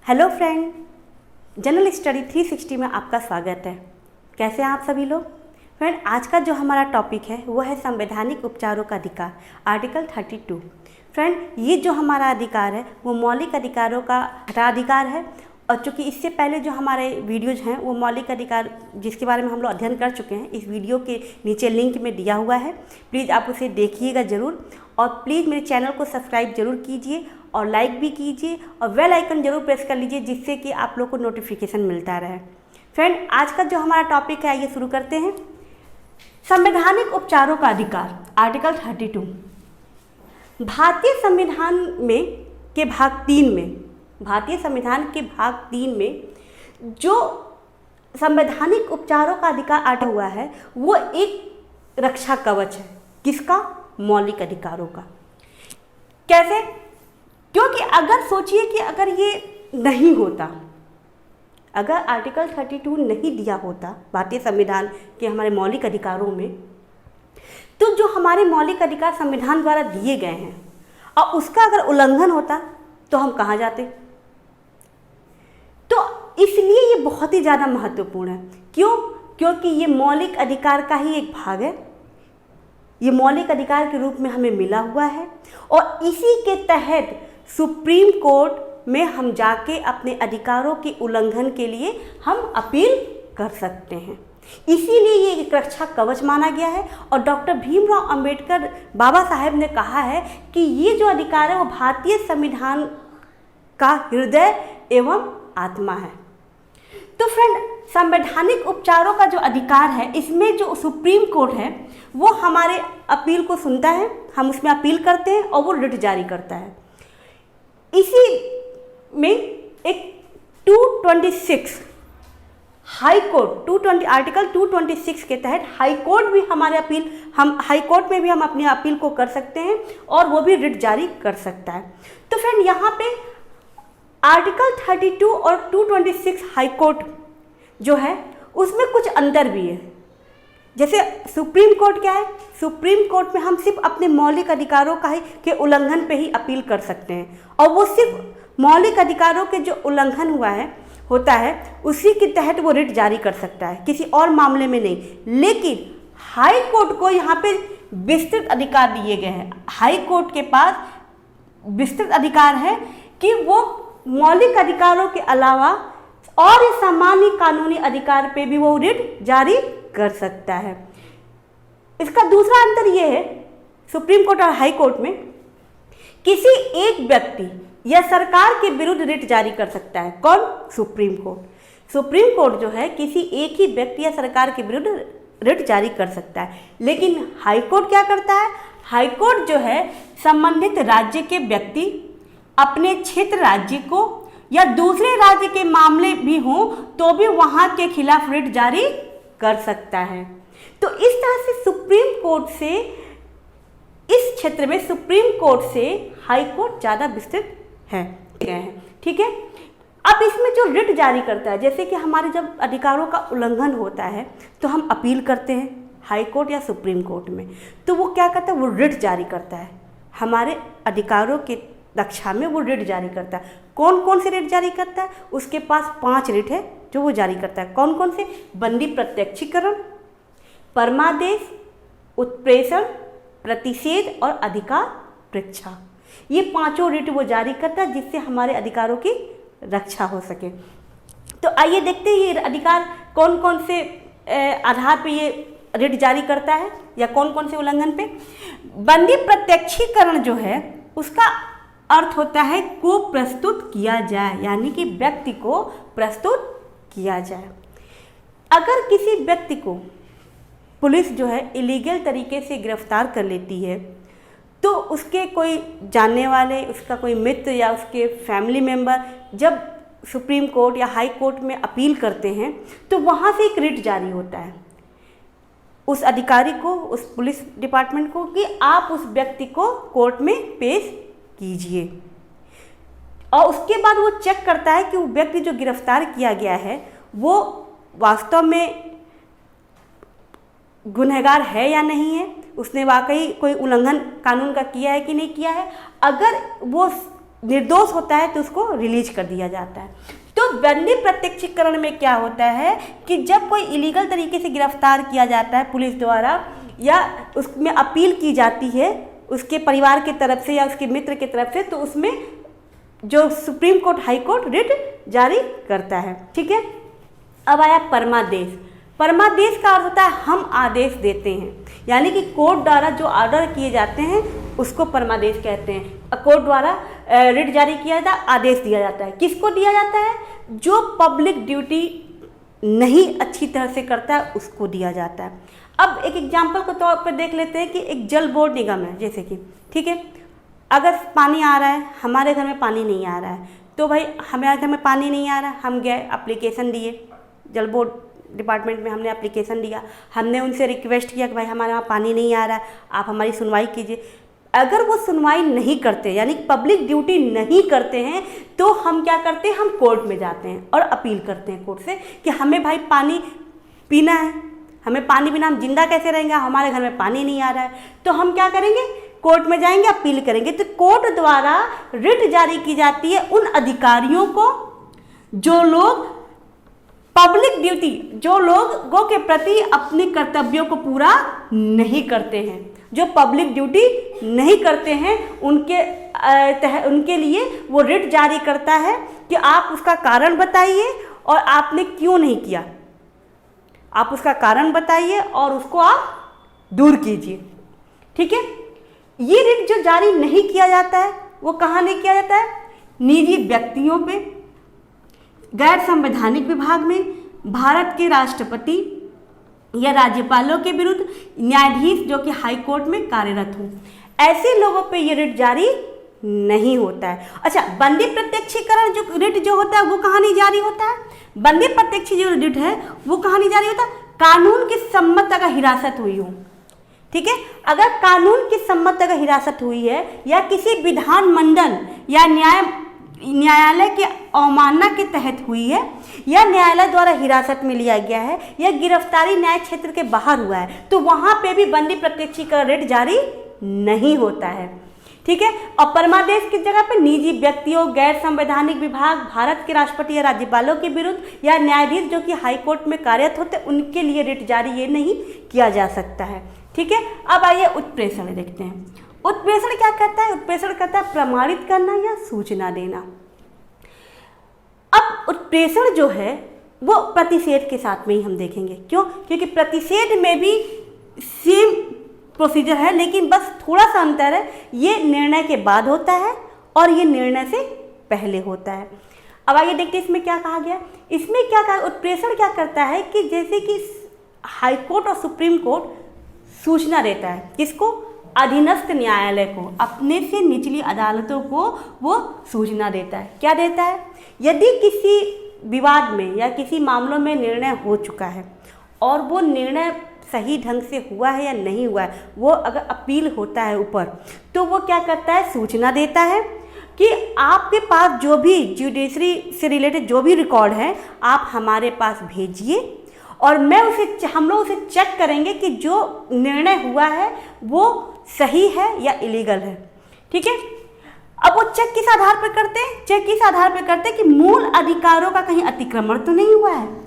Hello friend, general study 360 में आपका स्वागत है। कैसे हैं आप सभी लोग? फ्रेंड, आज का जो हमारा टॉपिक है वो है संवैधानिक उपचारों का अधिकार, आर्टिकल 32। फ्रेंड, ये जो हमारा अधिकार है वो मौलिक अधिकारों का हटाधिकार है। और चूँकि इससे पहले जो हमारे वीडियोज़ हैं वो मौलिक अधिकार जिसके बारे में हम लोग अध्ययन कर चुके हैं, इस वीडियो के नीचे लिंक में दिया हुआ है। प्लीज़ आप उसे देखिएगा ज़रूर, और प्लीज़ मेरे चैनल को सब्सक्राइब जरूर कीजिए और लाइक भी कीजिए और बेल आइकन जरूर प्रेस कर लीजिए, जिससे कि आप लोग को नोटिफिकेशन मिलता रहे। फ्रेंड, आज का जो हमारा टॉपिक है आइए शुरू करते हैं। संवैधानिक उपचारों का अधिकार, आर्टिकल 32। भारतीय संविधान में के भाग 3 में, भारतीय संविधान के भाग 3 में जो संवैधानिक उपचारों का अधिकार आटा हुआ है वो एक रक्षा कवच है। किसका? मौलिक अधिकारों का। कैसे? क्योंकि अगर सोचिए कि अगर ये नहीं होता, अगर आर्टिकल 32 नहीं दिया होता भारतीय संविधान के हमारे मौलिक अधिकारों में, तो जो हमारे मौलिक अधिकार संविधान द्वारा दिए गए हैं और उसका अगर उल्लंघन होता तो हम कहाँ जाते? तो इसलिए ये बहुत ही ज़्यादा महत्वपूर्ण है। क्यों? क्योंकि ये मौलिक अधिकार का ही एक भाग है। ये मौलिक अधिकार के रूप में हमें मिला हुआ है और इसी के तहत सुप्रीम कोर्ट में हम जाके अपने अधिकारों के उल्लंघन के लिए हम अपील कर सकते हैं। इसीलिए ये एक रक्षा कवच माना गया है। और डॉक्टर भीमराव अंबेडकर बाबा साहेब ने कहा है कि ये जो अधिकार है वो भारतीय संविधान का हृदय एवं आत्मा है। तो फ्रेंड, संवैधानिक उपचारों का जो अधिकार है, इसमें जो सुप्रीम कोर्ट है वो हमारे अपील को सुनता है, हम उसमें अपील करते हैं और वो रिट जारी करता है। इसी में एक 226 हाई कोर्ट आर्टिकल 226 के तहत हाई कोर्ट भी हमारे अपील, हम हाई कोर्ट में भी हम अपनी अपील को कर सकते हैं और वो भी रिट जारी कर सकता है। तो फ्रेंड, यहाँ पे आर्टिकल 32 और 226 हाई कोर्ट जो है उसमें कुछ अंतर भी है। जैसे सुप्रीम कोर्ट क्या है? सुप्रीम कोर्ट में हम सिर्फ अपने मौलिक अधिकारों का ही के उल्लंघन पे ही अपील कर सकते हैं और वो सिर्फ मौलिक अधिकारों के जो उल्लंघन होता है उसी के तहत वो रिट जारी कर सकता है, किसी और मामले में नहीं। लेकिन हाई कोर्ट को यहाँ पे विस्तृत अधिकार दिए गए हैं। हाई कोर्ट के पास विस्तृत अधिकार है कि वो मौलिक अधिकारों के अलावा और सामान्य कानूनी अधिकार पे भी वो रिट जारी कर सकता है। इसका दूसरा अंतर यह है, सुप्रीम कोर्ट और हाई कोर्ट में किसी एक व्यक्ति या सरकार के विरुद्ध रिट जारी कर सकता है। कौन? Supreme court. सुप्रीम कोर्ट जो है किसी एक ही व्यक्ति या सरकार के विरुद्ध रिट जारी कर सकता है। लेकिन हाई कोर्ट क्या करता है? हाई कोर्ट जो है संबंधित राज्य के व्यक्ति अपने क्षेत्र राज्य को या दूसरे राज्य के मामले भी हों तो भी वहां के खिलाफ रिट जारी कर सकता है। तो इस तरह से सुप्रीम कोर्ट से, इस क्षेत्र में सुप्रीम कोर्ट से हाई कोर्ट ज़्यादा विस्तृत है। ठीक है। अब इसमें जो रिट जारी करता है, जैसे कि हमारे जब अधिकारों का उल्लंघन होता है तो हम अपील करते हैं हाई कोर्ट या सुप्रीम कोर्ट में, तो वो क्या करता है? वो रिट जारी करता है। हमारे अधिकारों के रक्षा में वो रिट जारी करता है। कौन कौन से रिट जारी करता है? उसके पास 5 रिट है जो वो जारी करता है। कौन कौन से? बंदी प्रत्यक्षीकरण, परमादेश, उत्प्रेषण, प्रतिषेध और अधिकार परीक्षा। ये 5 रिट वो जारी करता है जिससे हमारे अधिकारों की रक्षा हो सके। तो आइए देखते हैं ये अधिकार कौन कौन से आधार पे ये रिट जारी करता है या कौन कौन से उल्लंघन पे। बंदी प्रत्यक्षीकरण जो है उसका अर्थ होता है को प्रस्तुत किया जाए, यानी कि व्यक्ति को प्रस्तुत किया जाए। अगर किसी व्यक्ति को पुलिस जो है इलीगल तरीके से गिरफ्तार कर लेती है तो उसके कोई जानने वाले, उसका कोई मित्र या उसके फैमिली मेंबर जब सुप्रीम कोर्ट या हाई कोर्ट में अपील करते हैं तो वहाँ से एक रिट जारी होता है उस अधिकारी को, उस पुलिस डिपार्टमेंट को, कि आप उस व्यक्ति को कोर्ट में पेश कीजिए। और उसके बाद वो चेक करता है कि वो व्यक्ति जो गिरफ्तार किया गया है वो वास्तव में गुनहगार है या नहीं है, उसने वाकई कोई उल्लंघन कानून का किया है कि नहीं किया है। अगर वो निर्दोष होता है तो उसको रिलीज कर दिया जाता है। तो बंदी प्रत्यक्षीकरण में क्या होता है कि जब कोई इलीगल तरीके से गिरफ्तार किया जाता है पुलिस द्वारा या उसमें अपील की जाती है उसके परिवार की तरफ से या उसके मित्र की तरफ से, तो उसमें जो supreme court high court writ जारी करता है। ठीक है, अब आया परमादेश। परमादेश का अर्थ होता है हम आदेश देते हैं, यानी कि कोर्ट द्वारा जो ऑर्डर किए जाते हैं उसको परमादेश कहते हैं। कोर्ट द्वारा रिट जारी किया जाता है, आदेश दिया जाता है। किसको दिया जाता है? जो पब्लिक ड्यूटी नहीं अच्छी तरह से करता है उसको दिया जाता है। अब एक एग्जाम्पल के तौर पर देख लेते हैं कि एक जल बोर्ड निगम है, जैसे कि ठीक है, अगर पानी आ रहा है, हमारे घर में पानी नहीं आ रहा है, तो भाई हमारे घर में पानी नहीं आ रहा है, हम गए एप्लीकेशन दिए, जल बोर्ड डिपार्टमेंट में हमने एप्लीकेशन दिया, हमने उनसे रिक्वेस्ट किया कि भाई हमारे वहाँ पानी नहीं आ रहा है, आप हमारी सुनवाई कीजिए। अगर वो सुनवाई नहीं करते यानी पब्लिक ड्यूटी नहीं करते हैं तो हम क्या करते हैं, हम कोर्ट में जाते हैं और अपील करते हैं कोर्ट से कि हमें भाई पानी पीना है, हमें पानी बिना हम जिंदा कैसे रहेंगे, हमारे घर में पानी नहीं आ रहा है। तो हम क्या करेंगे, कोर्ट में जाएंगे, अपील करेंगे। तो कोर्ट द्वारा रिट जारी की जाती है उन अधिकारियों को जो लोग पब्लिक ड्यूटी, जो लोगों के प्रति अपने कर्तव्यों को पूरा नहीं करते हैं, जो पब्लिक ड्यूटी नहीं करते हैं, उनके लिए वो रिट जारी करता है कि आप उसका कारण बताइए और आपने क्यों नहीं किया, आप उसका कारण बताइए और उसको आप दूर कीजिए। ठीक है, ये रिट जो जारी नहीं किया जाता है वो कहाँ नहीं किया जाता है? निजी व्यक्तियों पे, गैर संवैधानिक विभाग में, भारत के राष्ट्रपति या राज्यपालों के विरुद्ध, न्यायाधीश जो कि हाई कोर्ट में कार्यरत हों, ऐसे लोगों पे ये रिट जारी नहीं होता है। अच्छा, बंदी प्रत्यक्षीकरण जो रिट जो होता है वो कहाँ नहीं जारी होता है? बंदी प्रत्यक्ष जो रिट है वो कहाँ नहीं जारी होता? कानून की सम्मत अगर हिरासत हुई हो। ठीक है, अगर कानून की सम्मत अगर हिरासत हुई है या किसी विधानमंडल या न्यायालय के अवमानना के तहत हुई है या न्यायालय द्वारा हिरासत में लिया गया है या गिरफ्तारी न्याय क्षेत्र के बाहर हुआ है, तो वहां पे भी बंदी प्रत्यक्षीकरण रिट जारी नहीं होता है। ठीक है, और परमादेश की जगह पे निजी व्यक्तियों, गैर संवैधानिक विभाग, भारत के राष्ट्रपति या राज्यपालों के विरुद्ध या न्यायाधीश जो कि हाई कोर्ट में कार्यरत होते, उनके लिए रिट जारी ये नहीं किया जा सकता है। ठीक है, अब आइए उत्प्रेषण देखते हैं। उत्प्रेषण क्या कहता है? उत्प्रेषण कहता है प्रमाणित करना या सूचना देना। अब उत्प्रेषण जो है वो प्रतिषेध के साथ में ही हम देखेंगे। क्यों? क्योंकि प्रतिषेध में भी सेम प्रोसीजर है, लेकिन बस थोड़ा सा अंतर है, ये निर्णय के बाद होता है और ये निर्णय से पहले होता है। अब आइए देखते हैं इसमें क्या कहा गया। इसमें क्या कहा, उत्प्रेषण क्या करता है कि जैसे कि हाई कोर्ट और सुप्रीम कोर्ट सूचना देता है, किसको? अधीनस्थ न्यायालय को, अपने से निचली अदालतों को वो सूचना देता है। क्या देता है? यदि किसी विवाद में या किसी मामलों में निर्णय हो चुका है और वो निर्णय सही ढंग से हुआ है या नहीं हुआ है, वो अगर अपील होता है ऊपर, तो वो क्या करता है? सूचना देता है कि आपके पास जो भी जुडिशरी से रिलेटेड जो भी रिकॉर्ड है आप हमारे पास भेजिए और हम लोग उसे चेक करेंगे कि जो निर्णय हुआ है वो सही है या इलीगल है। ठीक है, अब वो चेक किस आधार पर करते हैं? चेक किस आधार पर करते हैं कि मूल अधिकारों का कहीं अतिक्रमण तो नहीं हुआ है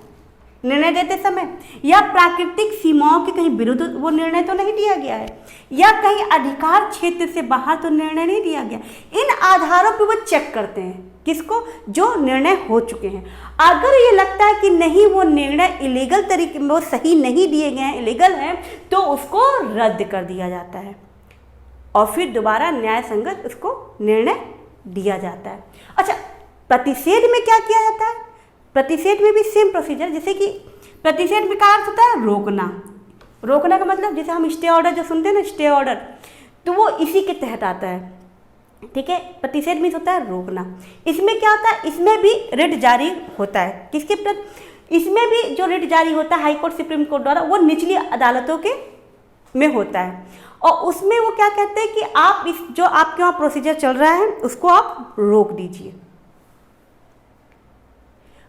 निर्णय देते समय, या प्राकृतिक सीमाओं के कहीं विरुद्ध वो निर्णय तो नहीं दिया गया है, या कहीं अधिकार क्षेत्र से बाहर तो निर्णय नहीं दिया गया। इन आधारों पर वो चेक करते हैं, किसको? जो निर्णय हो चुके हैं। अगर ये लगता है कि नहीं वो निर्णय इलीगल तरीके में, वो सही नहीं दिए गए हैं, इलीगल हैं, तो उसको रद्द कर दिया जाता है और फिर दोबारा न्याय संगत उसको निर्णय दिया जाता है। अच्छा, प्रतिषेध में क्या किया जाता है? प्रतिषेध में भी सेम प्रोसीजर, जैसे कि प्रतिषेध में क्या अर्थ होता है? रोकना। रोकना का मतलब जैसे हम स्टे ऑर्डर जो सुनते हैं ना, स्टे ऑर्डर, तो वो इसी के तहत आता है। ठीक है, प्रतिषेध में होता है रोकना। इसमें क्या होता है? इसमें भी रिट जारी होता है। किसके प्रति? इसमें भी जो रिट जारी होता है हाई कोर्ट सुप्रीम कोर्ट द्वारा, वो निचली अदालतों के में होता है और उसमें वो क्या कहते हैं कि आप इस जो आपके वहाँ प्रोसीजर चल रहा है उसको आप रोक दीजिए।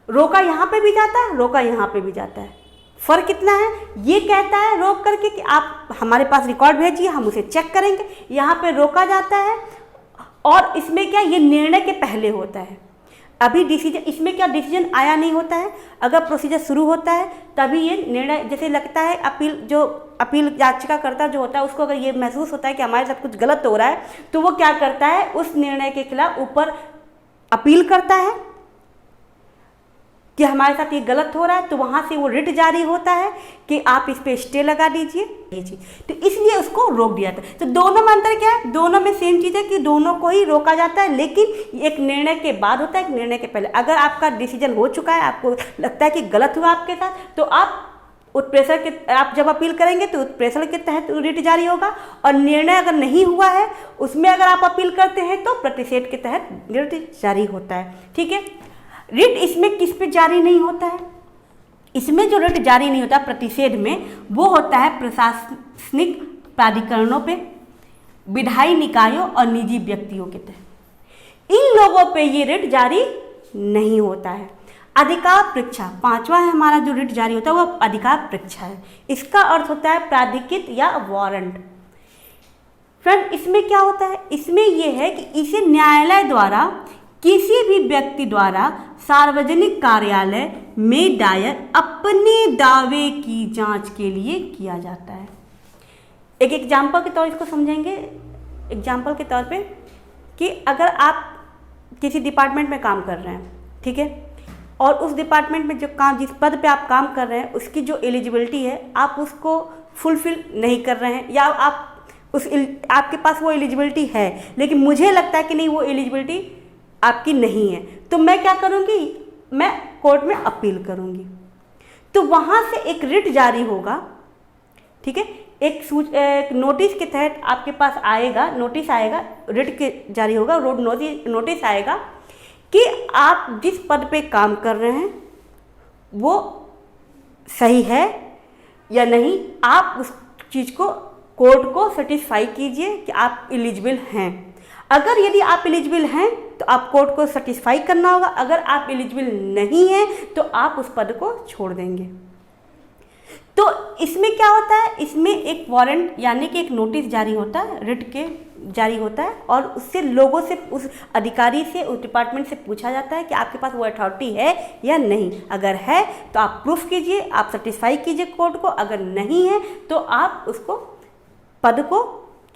रोका यहाँ पे भी जाता है, रोका यहाँ पे भी जाता है। फ़र्क कितना है? ये कहता है रोक करके कि आप हमारे पास रिकॉर्ड भेजिए, हम उसे चेक करेंगे। यहाँ पे रोका जाता है और इसमें क्या, ये निर्णय के पहले होता है। अभी डिसीजन, इसमें क्या डिसीजन आया नहीं होता है, अगर प्रोसीजर शुरू होता है तभी ये निर्णय, जैसे लगता है अपील याचिकाकर्ता जो होता है उसको अगर ये महसूस होता है कि हमारे साथ कुछ गलत हो रहा है, तो वो क्या करता है, उस निर्णय के खिलाफ ऊपर अपील करता है कि हमारे साथ ये गलत हो रहा है, तो वहाँ से वो रिट जारी होता है कि आप इस पे स्टे लगा दीजिए, तो इसलिए उसको रोक दिया था। तो दोनों में अंतर क्या है, दोनों में सेम चीज़ है कि दोनों को ही रोका जाता है, लेकिन एक निर्णय के बाद होता है, एक निर्णय के पहले। अगर आपका डिसीजन हो चुका है, आपको लगता है कि गलत हुआ आपके साथ, तो आप उत्प्रेषण के, आप जब अपील करेंगे तो उत्प्रेषण के तहत रिट जारी होगा, और निर्णय अगर नहीं हुआ है उसमें अगर आप अपील करते हैं तो प्रतिषेध के तहत रिट जारी होता है। ठीक है, रिट इसमें किस पे जारी नहीं होता है, इसमें जो रिट जारी नहीं होता प्रतिषेध में, वो होता है प्रशासनिक प्राधिकरणों पे, विधायी निकायों और निजी व्यक्तियों के तहत। इन लोगों पे ये रिट जारी नहीं होता है। अधिकार परीक्षा, पांचवा है हमारा जो रिट जारी होता है वो अधिकार परीक्षा है। इसका अर्थ होता है प्राधिकृत या वारंट। फ्रेंड, इसमें क्या होता है, इसमें यह है कि इसे न्यायालय द्वारा किसी भी व्यक्ति द्वारा सार्वजनिक कार्यालय में दायर अपने दावे की जांच के लिए किया जाता है। एक एग्जाम्पल के तौर इसको समझेंगे, एग्जाम्पल के तौर पे कि अगर आप किसी डिपार्टमेंट में काम कर रहे हैं, ठीक है, और उस डिपार्टमेंट में जो काम, जिस पद पे आप काम कर रहे हैं, उसकी जो एलिजिबिलिटी है आप उसको फुलफिल नहीं कर रहे हैं, या आपके पास वो एलिजिबिलिटी है लेकिन मुझे लगता है कि नहीं वो एलिजिबिलिटी आपकी नहीं है, तो मैं क्या करूँगी, मैं कोर्ट में अपील करूँगी। तो वहाँ से एक रिट जारी होगा, ठीक है, एक नोटिस के तहत आपके पास आएगा, नोटिस आएगा, रिट के जारी होगा, रोड नोटिस आएगा कि आप जिस पद पे काम कर रहे हैं वो सही है या नहीं, आप उस चीज़ को कोर्ट को सेटिस्फाई कीजिए कि आप एलिजिबल हैं। अगर यदि आप एलिजिबल हैं तो आप कोर्ट को सेटिस्फाई करना होगा, अगर आप एलिजिबल नहीं हैं तो आप उस पद को छोड़ देंगे। तो इसमें क्या होता है, इसमें एक वारंट यानी कि एक नोटिस जारी होता है, रिट के जारी होता है, और उससे लोगों से, उस अधिकारी से, उस डिपार्टमेंट से पूछा जाता है कि आपके पास वो अथॉरिटी है या नहीं। अगर है तो आप प्रूफ कीजिए, आप सेटिस्फाई कीजिए कोर्ट को, अगर नहीं है तो आप उसको पद को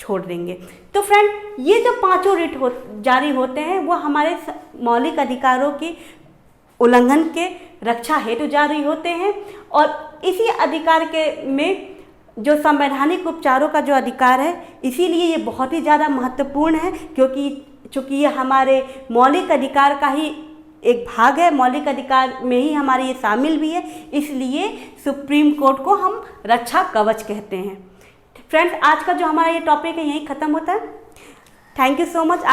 छोड़ देंगे। तो फ्रेंड, ये जो पांचों रिट जारी होते हैं वो हमारे मौलिक अधिकारों की उल्लंघन के रक्षा हेतु जारी होते हैं, और इसी अधिकार के में जो संवैधानिक उपचारों का जो अधिकार है, इसीलिए ये बहुत ही ज़्यादा महत्वपूर्ण है, क्योंकि ये हमारे मौलिक अधिकार का ही एक भाग है, मौलिक अधिकार में ही हमारे ये शामिल भी है, इसलिए सुप्रीम कोर्ट को हम रक्षा कवच कहते हैं। फ्रेंड्स, आज का जो हमारा ये टॉपिक है यहीं ख़त्म होता है। Thank you so much.